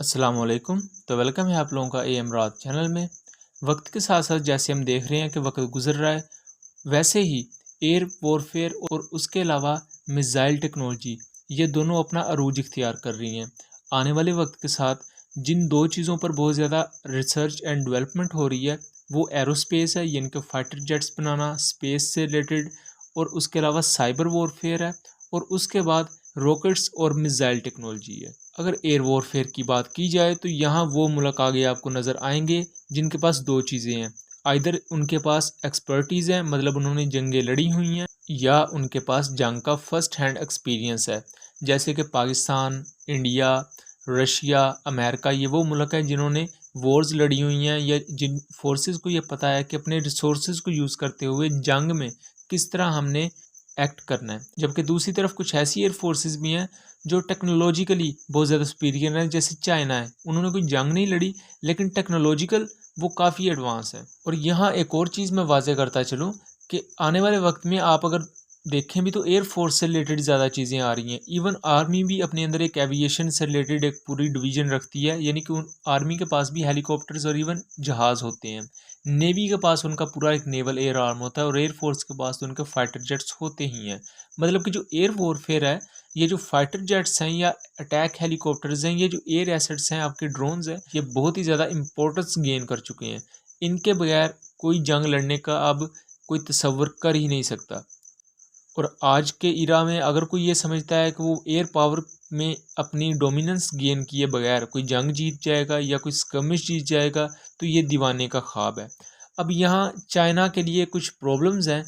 अस्सलाम वालेकुम। तो वेलकम है आप लोगों का एएम रात चैनल में। वक्त के साथ साथ जैसे हम देख रहे हैं कि वक्त गुजर रहा है, वैसे ही एयर वॉरफेयर और उसके अलावा मिसाइल टेक्नोलॉजी, ये दोनों अपना अरूज इख्तियार कर रही हैं। आने वाले वक्त के साथ जिन दो चीज़ों पर बहुत ज़्यादा रिसर्च एंड डेवलपमेंट हो रही है, वो एरोस्पेस है, यानी कि फाइटर जेट्स बनाना स्पेस से रिलेटेड, और उसके अलावा साइबर वॉरफेयर है, और उसके बाद रॉकेट्स और मिसाइल टेक्नोलॉजी है। अगर एयर वॉरफेयर की बात की जाए तो यहाँ वो मुल्क आगे आपको नज़र आएंगे जिनके पास दो चीज़ें हैं। आइदर उनके पास एक्सपर्टीज़ है, मतलब उन्होंने जंगें लड़ी हुई हैं, या उनके पास जंग का फर्स्ट हैंड एक्सपीरियंस है। जैसे कि पाकिस्तान, इंडिया, रशिया, अमेरिका, ये वो मुल्क हैं जिन्होंने वॉर्स लड़ी हुई हैं, या जिन फोर्सेस को ये पता है कि अपने रिसोर्सेज को यूज़ करते हुए जंग में किस तरह हमने एक्ट करना है। जबकि दूसरी तरफ कुछ ऐसी एयर फोर्सेस भी हैं जो टेक्नोलॉजिकली बहुत ज़्यादा सुपीरियर है, जैसे चाइना है। उन्होंने कोई जंग नहीं लड़ी, लेकिन टेक्नोलॉजिकल वो काफ़ी एडवांस है। और यहाँ एक और चीज़ मैं वाज़े करता चलूँ कि आने वाले वक्त में आप अगर देखें भी तो एयर फोर्स से रिलेटेड ज़्यादा चीज़ें आ रही हैं। इवन आर्मी भी अपने अंदर एक एविएशन से रिलेटेड एक पूरी डिवीज़न रखती है, यानी कि उन आर्मी के पास भी हेलीकॉप्टर्स और इवन जहाज़ होते हैं। नेवी के पास उनका पूरा एक नेवल एयर आर्म होता है, और एयर फोर्स के पास तो उनके फाइटर जेट्स होते ही हैं। मतलब कि जो एयर वॉरफेयर है, ये जो फाइटर जेट्स हैं या अटैक हेलीकॉप्टर्स हैं, ये जो एयर एसेट्स हैं, आपके ड्रोन्स हैं, ये बहुत ही ज़्यादा इंपॉर्टेंस गेन कर चुके हैं। इनके बगैर कोई जंग लड़ने का अब कोई तसव्वुर कर ही नहीं सकता। और आज के इरा में अगर कोई ये समझता है कि वो एयर पावर में अपनी डोमिनेंस गेन किए बगैर कोई जंग जीत जाएगा या कोई स्कर्मिश जीत जाएगा, तो ये दीवाने का ख्वाब है। अब यहाँ चाइना के लिए कुछ प्रॉब्लम्स हैं,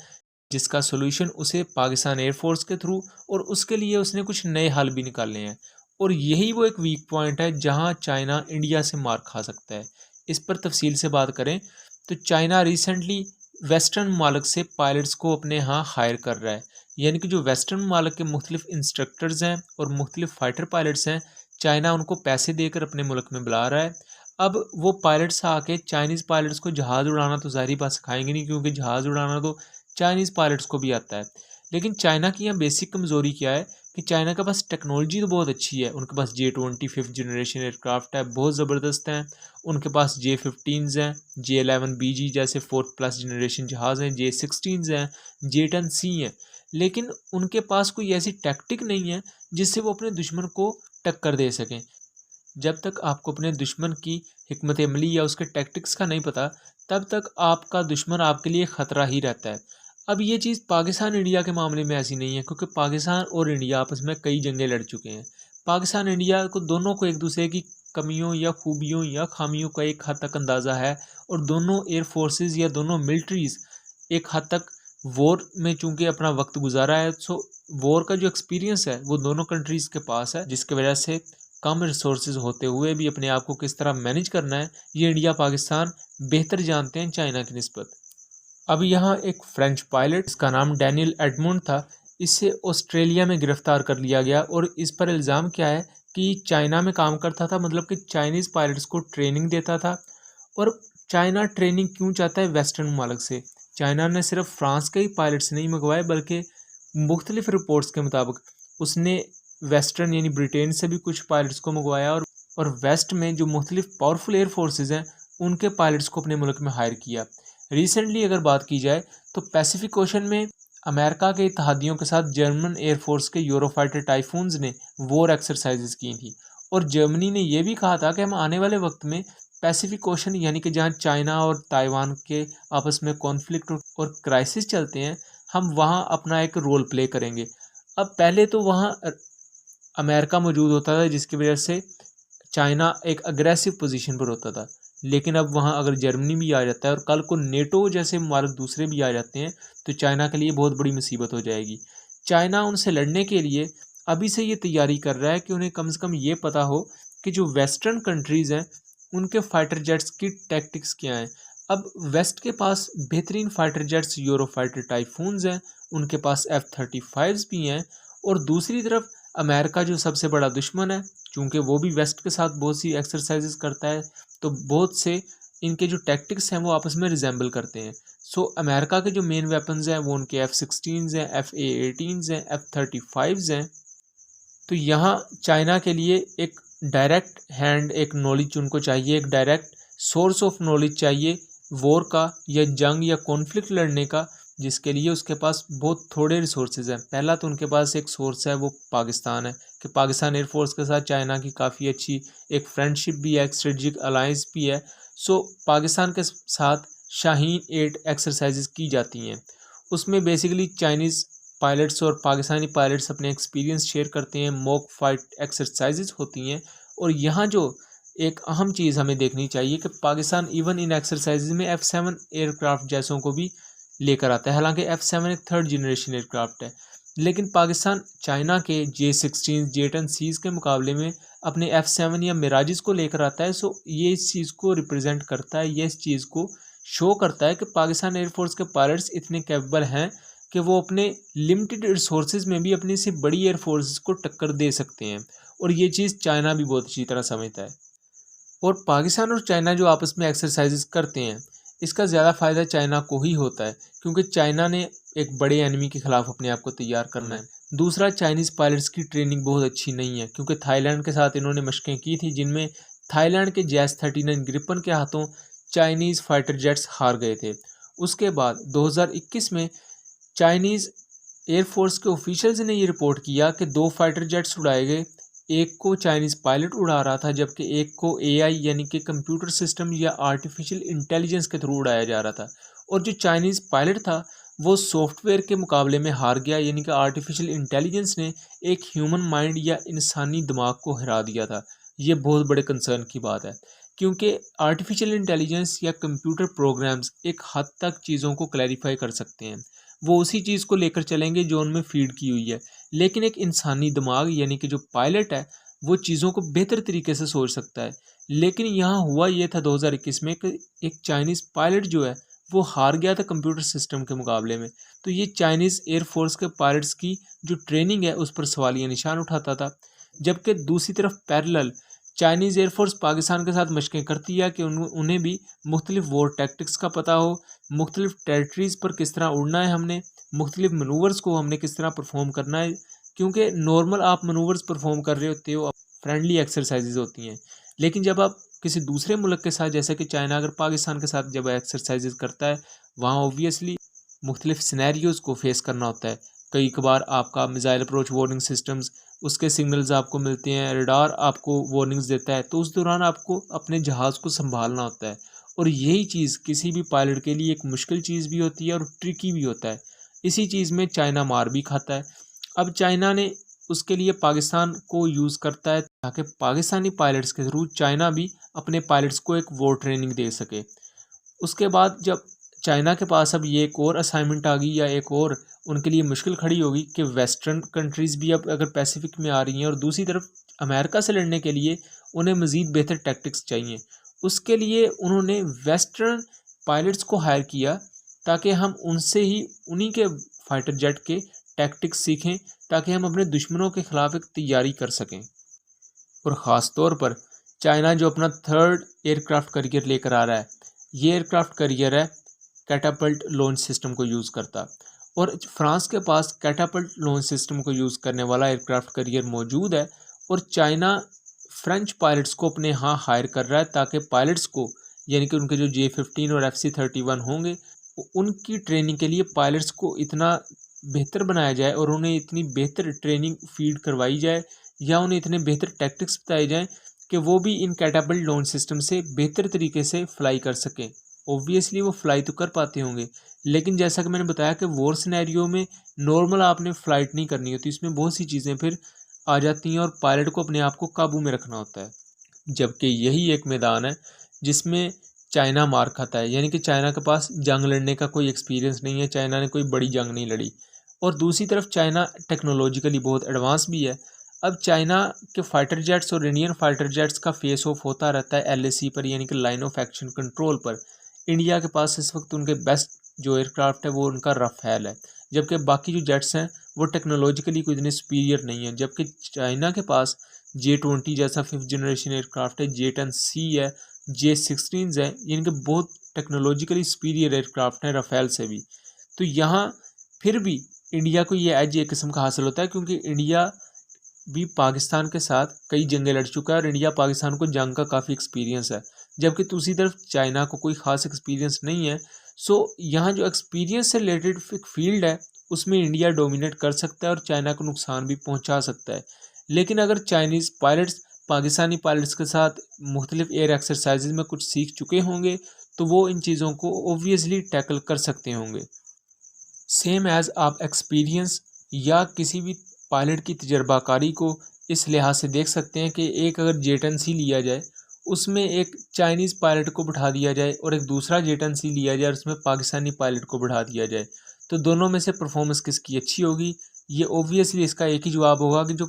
जिसका सॉल्यूशन उसे पाकिस्तान एयरफोर्स के थ्रू, और उसके लिए उसने कुछ नए हल भी निकाले हैं। और यही वो एक वीक पॉइंट है जहाँ चाइना इंडिया से मार खा सकता है। इस पर तफसील से बात करें तो चाइना रिसेंटली वेस्टर्न मालिक से पायलट्स को अपने यहाँ हायर कर रहा है, यानी कि जो वेस्टर्न मालिक के मुख्तलिफ इंस्ट्रक्टर्स हैं और मुख्तलिफ फाइटर पायलट्स हैं, चाइना उनको पैसे देकर अपने मुल्क में बुला रहा है। अब वो पायलट्स आके चाइनीज़ पायलट्स को जहाज़ उड़ाना तो ज़ाहिर बात सिखाएंगे नहीं, क्योंकि जहाज़ उड़ाना तो चाइनीज़ पायलट्स को भी आता है। लेकिन चाइना की यहाँ बेसिक कमज़ोरी क्या है कि चाइना के पास टेक्नोलॉजी तो बहुत अच्छी है। उनके पास J-20 फिफ्थ जनरेशन एयरक्राफ्ट है, बहुत ज़बरदस्त हैं। उनके पास J-15s हैं, J-11BG जैसे फोर्थ प्लस जनरेशन जहाज़ हैं, J-16s हैं, J-10C हैं। लेकिन उनके पास कोई ऐसी टैक्टिक नहीं है जिससे वो अपने दुश्मन को टक्कर दे सकें। जब तक आपको अपने दुश्मन की हिकमत अमली या उसके टैक्टिक्स का नहीं पता, तब तक आपका दुश्मन आपके लिए ख़तरा ही रहता है। अब ये चीज़ पाकिस्तान इंडिया के मामले में ऐसी नहीं है, क्योंकि पाकिस्तान और इंडिया आपस में कई जंगें लड़ चुके हैं। पाकिस्तान इंडिया को दोनों को एक दूसरे की कमियों या खूबियों या खामियों का एक हद तक अंदाज़ा है, और दोनों एयर फोर्सेस या दोनों मिलिट्रीज़ एक हद तक वॉर में चूंकि अपना वक्त गुजारा है, सो वॉर का जो एक्सपीरियंस है वो दोनों कंट्रीज़ के पास है, जिसकी वजह से कम रिसोर्सेज होते हुए भी अपने आप को किस तरह मैनेज करना है, ये इंडिया पाकिस्तान बेहतर जानते हैं चाइना की निस्बत। अब यहाँ एक फ्रेंच पायलट, इसका नाम डैनियल एडमंड था, इसे ऑस्ट्रेलिया में गिरफ्तार कर लिया गया, और इस पर इल्ज़ाम क्या है कि चाइना में काम करता था, मतलब कि चाइनीज़ पायलट्स को ट्रेनिंग देता था। और चाइना ट्रेनिंग क्यों चाहता है वेस्टर्न मुल्क से? चाइना ने सिर्फ फ्रांस के ही पायलट्स नहीं मंगवाए, बल्कि मुख्तलिफ रिपोर्ट्स के मुताबिक उसने वेस्टर्न यानी ब्रिटेन से भी कुछ पायलट्स को मंगवाया, और वेस्ट में जो मुख्तलिफ पावरफुल एयर फोर्सेज हैं उनके पायलट्स को अपने मुल्क में हायर किया। रिसेंटली अगर बात की जाए तो पैसिफिक ओशन में अमेरिका के इत्तहादियों के साथ जर्मन एयरफोर्स के यूरोफाइटर टाइफून्स ने वॉर एक्सरसाइजेज की थी, और जर्मनी ने यह भी कहा था कि हम आने वाले वक्त में पैसिफिक ओशन, यानी कि जहां चाइना और ताइवान के आपस में कॉन्फ्लिक्ट और क्राइसिस चलते हैं, हम वहां अपना एक रोल प्ले करेंगे। अब पहले तो वहां अमेरिका मौजूद होता था, जिसकी वजह से चाइना एक अग्रेसिव पोजीशन पर होता था। लेकिन अब वहाँ अगर जर्मनी भी आ जाता है और कल को नेटो जैसे मुल्क दूसरे भी आ जाते हैं, तो चाइना के लिए बहुत बड़ी मुसीबत हो जाएगी। चाइना उनसे लड़ने के लिए अभी से ये तैयारी कर रहा है कि उन्हें कम से कम ये पता हो कि जो वेस्टर्न कंट्रीज़ हैं उनके फाइटर जेट्स की टैक्टिक्स क्या हैं। अब वेस्ट के पास बेहतरीन fighter jets euro fighter typhoons हैं, उनके पास F-35s भी हैं, और दूसरी तरफ अमेरिका जो सबसे बड़ा दुश्मन है, चूँकि वो भी वेस्ट के साथ बहुत सी एक्सरसाइजेज करता है, तो बहुत से इनके जो टैक्टिक्स हैं वो आपस में रिजेंबल करते हैं। सो अमेरिका के जो मेन वेपन्स हैं वो उनके F-16s हैं, FA-18s हैं, F-35s हैं। तो यहाँ चाइना के लिए एक डायरेक्ट हैंड एक नॉलेज उनको चाहिए, एक डायरेक्ट सोर्स ऑफ नॉलेज चाहिए वॉर का या जंग या कॉन्फ्लिक्ट लड़ने का, जिसके लिए उसके पास बहुत थोड़े रिसोर्सेज हैं। पहला तो उनके पास एक सोर्स है वो पाकिस्तान है, कि पाकिस्तान एयरफोर्स के साथ चाइना की काफ़ी अच्छी एक फ्रेंडशिप भी है, एक स्ट्रेटजिक अलायंस भी है। सो पाकिस्तान के साथ शाहीन 8 एक्सरसाइजेज की जाती हैं। उसमें बेसिकली चाइनीज़ पायलट्स और पाकिस्तानी पायलट्स अपने एक्सपीरियंस शेयर करते हैं, मॉक फाइट एक्सरसाइजेज होती हैं। और यहाँ जो एक अहम चीज़ हमें देखनी चाहिए कि पाकिस्तान इवन इन एक्सरसाइजेज में F7 एयरक्राफ्ट जैसों को भी लेकर आता है। हालांकि F7 एक थर्ड जनरेशन एयरक्राफ्ट है, लेकिन पाकिस्तान चाइना के J-16 J-10Cs के मुकाबले में अपने F7 या मिराजिस को लेकर आता है। सो ये इस चीज़ को रिप्रेजेंट करता है, ये इस चीज़ को शो करता है कि पाकिस्तान एयरफोर्स के पायलट्स इतने कैपेबल हैं कि वो अपने लिमिटेड रिसोर्सेज में भी अपनी से बड़ी एयरफोर्स को टक्कर दे सकते हैं। और ये चीज़ चाइना भी बहुत अच्छी तरह समझता है। और पाकिस्तान और चाइना जो आपस में एक्सरसाइजेज करते हैं, इसका ज़्यादा फ़ायदा चाइना को ही होता है, क्योंकि चाइना ने एक बड़े एनिमी के ख़िलाफ़ अपने आप को तैयार करना है। दूसरा, चाइनीज़ पायलट्स की ट्रेनिंग बहुत अच्छी नहीं है, क्योंकि थाईलैंड के साथ इन्होंने मशक़ें की थी, जिनमें थाईलैंड के JAS-39 ग्रिपन के हाथों चाइनीज़ फाइटर जेट्स हार गए थे। उसके बाद 2021 में चाइनीज़ एयरफोर्स के ऑफिशियल्स ने ये रिपोर्ट किया कि 2 फाइटर जेट्स उड़ाए गए, एक को चाइनीज़ पायलट उड़ा रहा था, जबकि एक को AI यानी कि कंप्यूटर सिस्टम या आर्टिफिशियल इंटेलिजेंस के थ्रू उड़ाया जा रहा था। और जो चाइनीज़ पायलट था वो सॉफ्टवेयर के मुकाबले में हार गया, यानी कि आर्टिफिशियल इंटेलिजेंस ने एक ह्यूमन माइंड या इंसानी दिमाग को हरा दिया था। ये बहुत बड़े कंसर्न की बात है, क्योंकि आर्टिफिशियल इंटेलिजेंस या कंप्यूटर प्रोग्राम्स एक हद तक चीज़ों को क्लैरिफाई कर सकते हैं, वो उसी चीज़ को लेकर चलेंगे जो उनमें फीड की हुई है। लेकिन एक इंसानी दिमाग यानी कि जो पायलट है वो चीज़ों को बेहतर तरीके से सोच सकता है। लेकिन यहाँ हुआ ये था 2021 में कि एक चाइनीज़ पायलट जो है वो हार गया था कंप्यूटर सिस्टम के मुकाबले में। तो ये चाइनीज़ एयरफोर्स के पायलट्स की जो ट्रेनिंग है उस पर सवालिया निशान उठाता था। जबकि दूसरी तरफ पैरेलल चाइनीज़ एयरफोर्स पाकिस्तान के साथ मशक़ें करती है कि उन्हें भी मुख्तलिफ वॉर टैक्टिक्स का पता हो, मुख्तलिफ टेरिटरीज़ पर किस तरह उड़ना है हमने, मुख्तलिफ मनूवर्स को हमने किस तरह परफॉर्म करना है। क्योंकि नॉर्मल आप मनूवर्स परफॉर्म कर रहे होते हो, फ्रेंडली एक्सरसाइजेज होती हैं, लेकिन जब आप किसी दूसरे मुल्क के साथ, जैसे कि चाइना अगर पाकिस्तान के साथ जब एक्सरसाइजेज करता है, वहाँ ऑब्वियसली मुख्तलिफ सिनेरियोज़ को फेस करना होता है। कई कबार आपका मिसाइल अप्रोच वार्निंग सिस्टम्स, उसके सिग्नल्स आपको मिलते हैं, रडार आपको वार्निंग्स देता है, तो उस दौरान आपको अपने जहाज़ को संभालना होता है। और यही चीज़ किसी भी पायलट के लिए एक मुश्किल चीज़ भी होती है और ट्रिकी भी होता है। इसी चीज़ में चाइना मार भी खाता है। अब चाइना ने उसके लिए पाकिस्तान को यूज़ करता है, ताकि पाकिस्तानी पायलट्स के थ्रू चाइना भी अपने पायलट्स को एक वॉर ट्रेनिंग दे सके। उसके बाद जब चाइना के पास अब ये एक और असाइनमेंट आ गई, या एक और उनके लिए मुश्किल खड़ी होगी कि वेस्टर्न कंट्रीज़ भी अब अगर पैसिफिक में आ रही हैं और दूसरी तरफ अमेरिका से लड़ने के लिए उन्हें मज़ीद बेहतर टैक्टिक्स चाहिए। उसके लिए उन्होंने वेस्टर्न पायलट्स को हायर किया, ताकि हम उनसे ही उन्हीं के फाइटर जेट के टैक्टिक्स सीखें, ताकि हम अपने दुश्मनों के ख़िलाफ़ एक तैयारी कर सकें। और ख़ास तौर पर चाइना जो अपना थर्ड एयरक्राफ्ट करियर लेकर आ रहा है, ये एयरक्राफ्ट करियर है कैटापल्ट लॉन्च सिस्टम को यूज़ करता, और फ्रांस के पास कैटापल्ट लॉन्च सिस्टम को यूज़ करने वाला एयरक्राफ्ट करियर मौजूद है। और चाइना फ्रेंच पायलट्स को अपने यहाँ हायर कर रहा है, ताकि पायलट्स को यानी कि उनके जो J-15 और FC-31 होंगे, उनकी ट्रेनिंग के लिए पायलट्स को इतना बेहतर बनाया जाए और उन्हें इतनी बेहतर ट्रेनिंग फीड करवाई जाए, या उन्हें इतने बेहतर टैक्टिक्स बताए जाएँ कि वो भी इन कैटापल्ट लॉन्च सिस्टम से बेहतर तरीके से फ्लाई कर सकें। ऑब्वियसली वो फ्लाई तो कर पाते होंगे, लेकिन जैसा कि मैंने बताया कि वॉर सिनेरियो में नॉर्मल आपने फ़्लाइट नहीं करनी होती, इसमें बहुत सी चीज़ें फिर आ जाती हैं और पायलट को अपने आप को काबू में रखना होता है। जबकि यही एक मैदान है जिसमें चाइना मार खाता है, यानी कि चाइना के पास जंग लड़ने का कोई एक्सपीरियंस नहीं है, चाइना ने कोई बड़ी जंग नहीं लड़ी। और दूसरी तरफ चाइना टेक्नोलॉजिकली बहुत एडवांस भी है। अब चाइना के फाइटर जेट्स और इंडियन फाइटर जेट्स का फेस ऑफ होता रहता है LAC पर, यानी कि लाइन ऑफ एक्शन कंट्रोल पर। इंडिया के पास इस वक्त उनके बेस्ट जो एयरक्राफ्ट है वो उनका रफ़ेल है, जबकि बाकी जो जेट्स हैं वो टेक्नोलॉजिकली कोई इतने सुपीरियर नहीं है। जबकि चाइना के पास J-20 जैसा 5th जनरेशन एयरक्राफ्ट है, J-10C है, J-16 है, इनके बहुत टेक्नोलॉजिकली सुपीरियर एयरक्राफ्ट हैं रफ़ेल से भी। तो यहाँ फिर भी इंडिया को ये एज एक किस्म का हासिल होता है, क्योंकि इंडिया भी पाकिस्तान के साथ कई जंगें लड़ चुका है और इंडिया पाकिस्तान को जंग का काफ़ी एक्सपीरियंस है, जबकि दूसरी तरफ चाइना को कोई ख़ास एक्सपीरियंस नहीं है। सो यहाँ जो एक्सपीरियंस से रिलेटेड एक फील्ड है उसमें इंडिया डोमिनेट कर सकता है और चाइना को नुकसान भी पहुँचा सकता है। लेकिन अगर चाइनीज़ पायलट्स पाकिस्तानी पायलट्स के साथ मुख्तलिफ एयर एक्सरसाइजेज में कुछ सीख चुके होंगे तो वो इन चीज़ों को ओब्वियसली टैकल कर सकते होंगे। सेम एज़ आप एक्सपीरियंस या किसी भी पायलट की तजर्बाकारी को इस लिहाज से देख सकते हैं कि एक अगर जेट-एन-सी लिया जाए, उसमें एक चाइनीज़ पायलट को बिठा दिया जाए और एक दूसरा जेट-एन-सी लिया जाए और उसमें पाकिस्तानी पायलट को बिठा दिया जाए, तो दोनों में से परफॉर्मेंस किसकी अच्छी होगी? ये ऑब्वियसली इसका एक ही जवाब होगा कि जो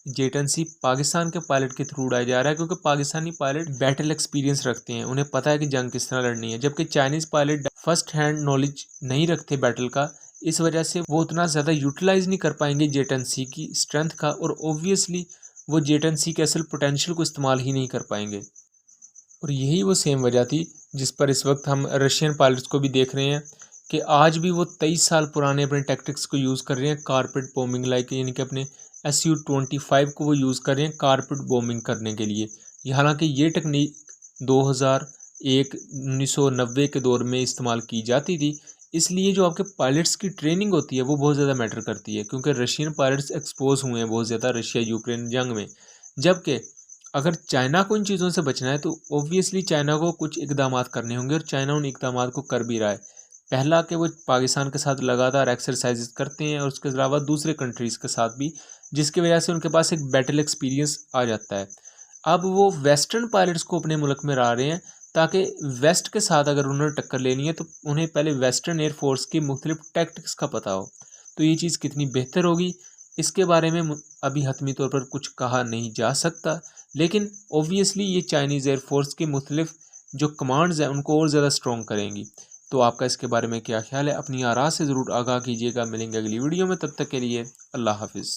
जेट-एन-सी पाकिस्तान के पायलट के थ्रू उड़ाया जा रहा है, क्योंकि पाकिस्तानी पायलट बैटल एक्सपीरियंस रखते हैं, उन्हें पता है कि जंग किस तरह लड़नी है, जबकि Chinese pilot first hand knowledge नहीं रखते बैटल का। इस वजह से वो उतना ज़्यादा यूटिलाइज़ नहीं कर पाएंगे जेट-एन-सी की स्ट्रेंथ का और ऑब्वियसली वो जेट-एन-सी के असल पोटेंशियल को इस्तेमाल ही नहीं कर पाएंगे। और यही वो सेम वजह थी जिस पर इस वक्त हम रशियन पायलट्स को भी देख रहे हैं कि आज भी वो 23 साल पुराने अपने टैक्टिक्स को यूज़ कर रहे हैं कारपेट बॉम्बिंग लाइक, यानी कि अपने SU-25 को वो यूज़ कर रहे हैं कारपेट बॉम्बिंग करने के लिए। ये हालांकि ये टेक्निक 2001 1990 के दौर में इस्तेमाल की जाती थी, इसलिए जो आपके पायलट्स की ट्रेनिंग होती है वो बहुत ज़्यादा मैटर करती है, क्योंकि रशियन पायलट्स एक्सपोज हुए हैं बहुत ज़्यादा रशिया यूक्रेन जंग में। जबकि अगर चाइना को इन चीज़ों से बचना है तो ऑब्वियसली चाइना को कुछ इकदामात करने होंगे और चाइना उन इकदामात को कर भी रहा है। पहला कि वो पाकिस्तान के साथ लगातार एक्सरसाइजेस करते हैं और उसके अलावा दूसरे कंट्रीज़ के साथ भी, जिसकी वजह से उनके पास एक बैटल एक्सपीरियंस आ जाता है। अब वो वेस्टर्न पायलट्स को अपने मुल्क में ला रहे हैं ताकि वेस्ट के साथ अगर उन्होंने टक्कर लेनी है तो उन्हें पहले वेस्टर्न एयरफोर्स की मुख्तलिफ टैक्टिक्स का पता हो। तो ये चीज़ कितनी बेहतर होगी इसके बारे में अभी हतमी तौर पर कुछ कहा नहीं जा सकता, लेकिन ओबियसली ये चाइनीज़ एयरफोर्स की मुख्तलिफ जो कमांड्स हैं उनको और ज़्यादा स्ट्रॉन्ग करेंगी। तो आपका इसके बारे में क्या ख्याल है? अपनी आरा से ज़रूर आगाह कीजिएगा। मिलेंगे अगली वीडियो में, तब तक के लिए अल्लाह हाफिज़।